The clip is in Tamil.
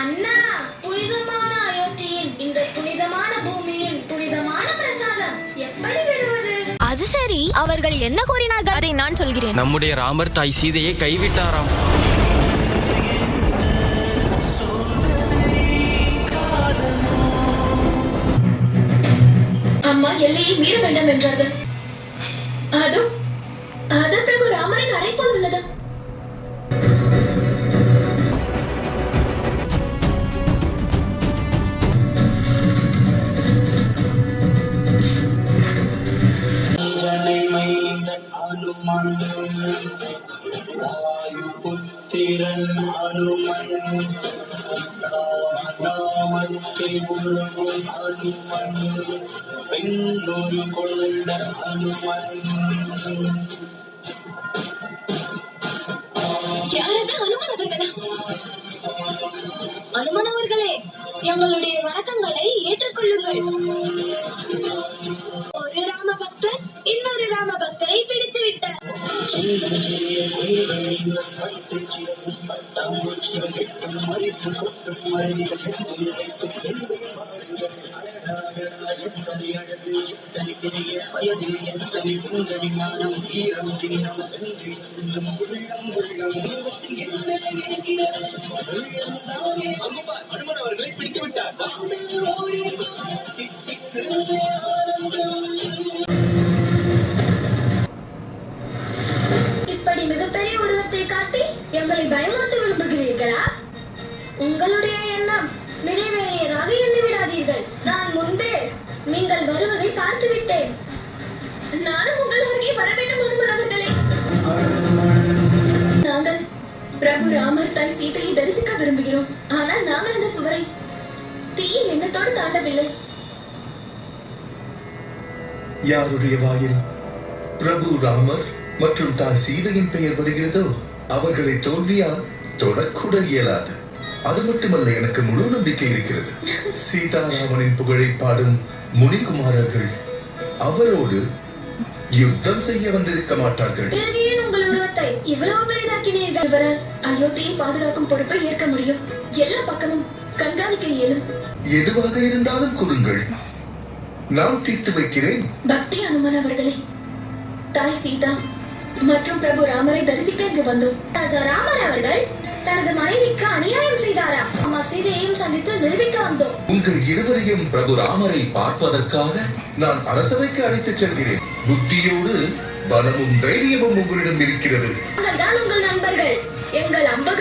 அண்ணா, புனிதமான அயோத்தியின் இந்த புனிதமான பூமியின் புனிதமான பிரசாதம் எப்படி விடுவது? அது சரி, அவர்கள் என்ன கூறினார்கள்? அதை நான் சொல்கிறேன். நம்முடைய ராமர் தாய் சீதையை கைவிட்டாராம். அம்மா எல்லையை மீற வேண்டாம் என்றார்கள். அது பிரபு ராமரின் அழைப்பால் உள்ளது. புத்திரன் அனுமன் நாமத்தில் உலகும் அனுமன் பெண்ணொரு கொண்ட அனுமன். யாரது அனுமன் அவர்களா? அனுமன் அவர்களே, எங்களுடைய வணக்கங்களை ஏற்றுக்கொள்ளுங்கள். ஒரு ராம பக்தர் இன்னொரு ராம பக்தரை பிடித்து விட்டார். அனுமன் அவர்களை பிடித்து விட்டார். இப்படி மிகப்பெரிய உருவத்தை காட்டி எங்களை பயமுறுத்த விரும்புகிறீர்களா? உங்களுடைய எண்ணம் நிறைவேறியதாக எண்ணிவிடாதீர்கள். நான் முன்பே நீங்கள் வருவதை பார்த்து விட்டேன். நானும் உங்கள் அருகே வர வேண்டும் அனுமன் அவர்களே. நாங்கள் பிரபு ராமர் தாய் சீதையை தரிசிக்க விரும்புகிறோம். ஆனால் நாங்கள் அந்த சுவரை தீயின் எண்ணத்தோடு தாண்டவில்லை. யாருடைய வாயில் பிரபு ராமர் மற்றும் தாய் சீதையின் பெயர் வருகிறதோ அவர்களை தோல்வியால் தொடக்கூட இயலாது. அது மட்டுமல்ல, எனக்கு முழு நம்பிக்கை இருக்கிறது. சீதாராமனின் புகழை பாடும் முனிகுமாரர்கள் அவரோடு யுத்தம் செய்ய வந்திருக்க மாட்டார்கள். உங்கள் உருவத்தை இவ்வளவு பெரிதாக்கினீர்கள். இவரால் அயோத்தியை பாதுகாக்கும் பொறுப்பை ஏற்க முடியும். எல்லா பக்கமும் கண்காணிக்க இயலும். எதுவாக இருந்தாலும் கூறுங்கள், நான் தீர்த்து வைக்கிறேன். பக்தி அனுமன் அவர்களே, தாய் சீதா மற்றும் பிரபு ராமரை தரிசிக்க இங்கு வந்தோம். ராஜா ராமர் அவர்கள் தனது மனைவிக்கு அநியாயம் செய்தாரா? அம்மா சீதையையும் சந்தித்து நிரூபிக்க வந்தோம். உங்கள் இருவரையும் பிரபு ராமரை பார்ப்பதற்காக நான் அரசவைக்கு அழைத்துச் செல்கிறேன். புத்தியோடு பலமும் தைரியமும் உங்களிடம் இருக்கிறது. நாங்கள் தான் உங்கள் நண்பர்கள். எங்கள் அம்பு